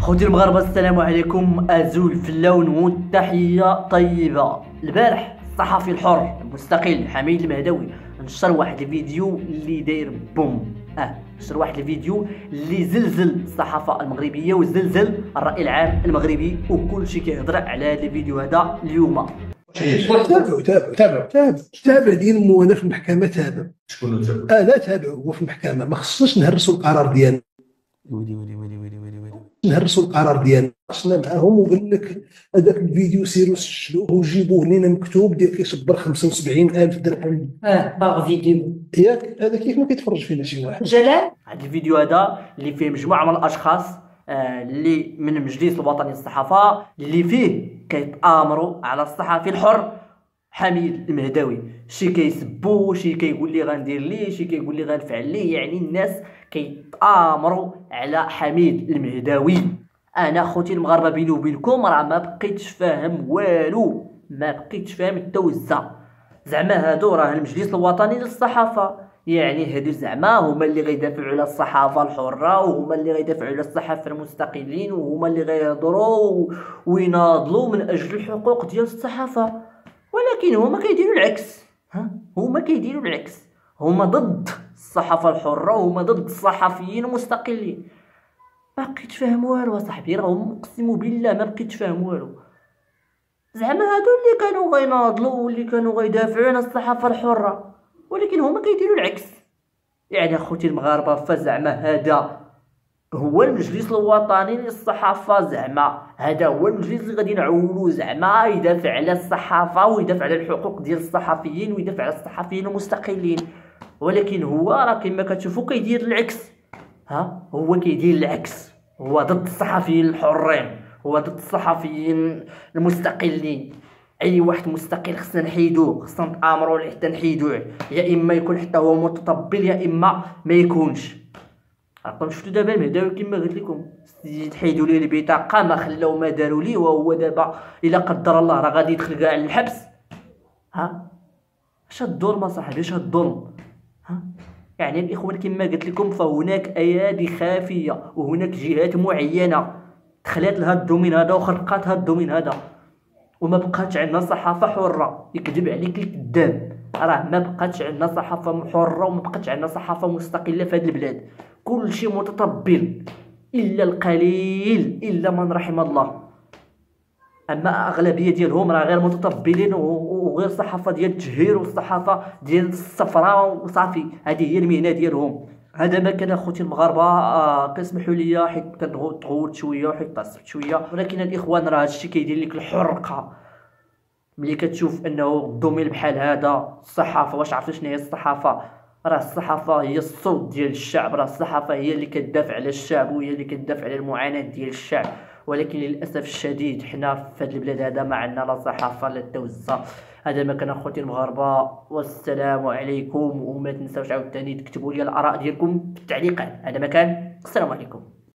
خوتي المغاربه، السلام عليكم. ازول في اللون والتحيه طيبه. البارح الصحفي الحر المستقل حميد المهدوي نشر واحد الفيديو اللي داير بوم. نشر واحد الفيديو اللي زلزل الصحافه المغربيه وزلزل الراي العام المغربي، وكل شيء كيهضر على هذا الفيديو هذا اليوم. تابع ديال الموانا في المحكمه. تابع شكون تابع؟ لا تابع هو في المحكمه. ما خصناش نهرسوا القرار ديالنا. نهرسوا القرار ديالنا. خصنا معاهم وقال لك هذاك الفيديو سيروا سجلوه وجيبوه لنا مكتوب ديال كيصبر 75,000 درهم. باغ فيديو ياك هذا كيف ما كيتفرج فينا شي واحد. جلال هذا الفيديو هذا اللي فيه مجموعه من الاشخاص اللي من المجلس الوطني للصحافه، اللي فيه كيتآمروا على الصحفي الحر حميد المهدوي. شي كيسبوه، شي كيقول لي غندير ليه، شي كيقول لي غنفعل ليه. يعني الناس كيتآمروا على حميد المهدوي. انا خوتي المغاربه بيني وبينكم راه ما بقيتش فاهم والو، ما بقيتش فاهم التوزه. زعما هادو راه المجلس الوطني للصحافه، يعني هادو زعما هما اللي غيدافعوا على الصحافه الحره، وهما اللي غيدافعوا على الصحافه المستقلين، وهما اللي غيهضروا ويناضلوا من اجل الحقوق ديال الصحافه. ولكن هما كيديروا العكس. هما كيديروا العكس، هما ضد الصحافه الحره، وهما ضد الصحفيين المستقلين. ما بقيتش فاهم والو اصاحبي، راهم اقسم بالله ما بقيتش فاهم والو. زعما هادو اللي كانوا غيناضلوا واللي كانوا غيدافعوا على الصحافه الحره، ولكن هما كيديروا العكس. يعني اخوتي المغاربه، فزعما هذا هو المجلس الوطني للصحافه، زعما هذا هو المجلس اللي غادي نعولو زعما يدافع على الصحافه ويدافع على الحقوق ديال الصحفيين ويدافع على الصحفيين المستقلين. ولكن هو راه كما كتشوفوا كيدير العكس. هو كيدير العكس، هو ضد الصحفيين الحرين، هو ضد الصحفيين المستقلين. اي واحد مستقل خصنا نحيدوه، خصنا نتآمروا عليه حتى نحيدوه. يا اما يكون حتى هو متطبل، يا اما ما يكونش. راكم شفتوا دابا المهداوي كما قلت لكم، تحيدوا ليه البطاقه، ما خلاو ما داروا ليه، وهو دابا الا قدر الله راه غادي يدخل كاع للحبس. اش الظلم صاحبي، اش الظلم. يعني الاخوان كما قلت لكم، فهناك ايادي خافيه وهناك جهات معينه دخلت لهذا الدومين هذا وخرقات هذا الدومين هذا، وما بقاتش عندنا صحافه حره. يكذب عليك الكذاب، راه ما بقاتش عندنا صحافه حره وما بقاتش عندنا صحافه مستقله في هذه البلاد. كل شيء متطبل الا القليل، الا من رحم الله. اما اغلبيه ديالهم راه غير متطبلين وغير صحافه ديال التجهير والصحافه ديال الصفراء وصافي. هذه هي المهنه ديالهم. هذا ما كان اخوتي المغاربه. كنسمحوا لي حيت كنضغط شويه وحيت تعصبت شويه، ولكن الاخوان راه هادشي كيدير لك الحرقه. ملي كتشوف انه الدومين بحال هذا الصحافه، واش عرفتوا شنو هي الصحافه؟ راه الصحافه هي الصوت ديال الشعب، راه الصحافه هي اللي كتدافع على الشعب وهي اللي كتدافع على المعاناه ديال الشعب. ولكن للاسف الشديد حنا في هذا البلاد هذا ما عندنا لا صحافه لا توزه. هذا ما كان اخوتي المغاربه، والسلام عليكم. وما تنساوش عاوتاني تكتبوا لي الاراء ديالكم في التعليقات. هذا ما كان، السلام عليكم.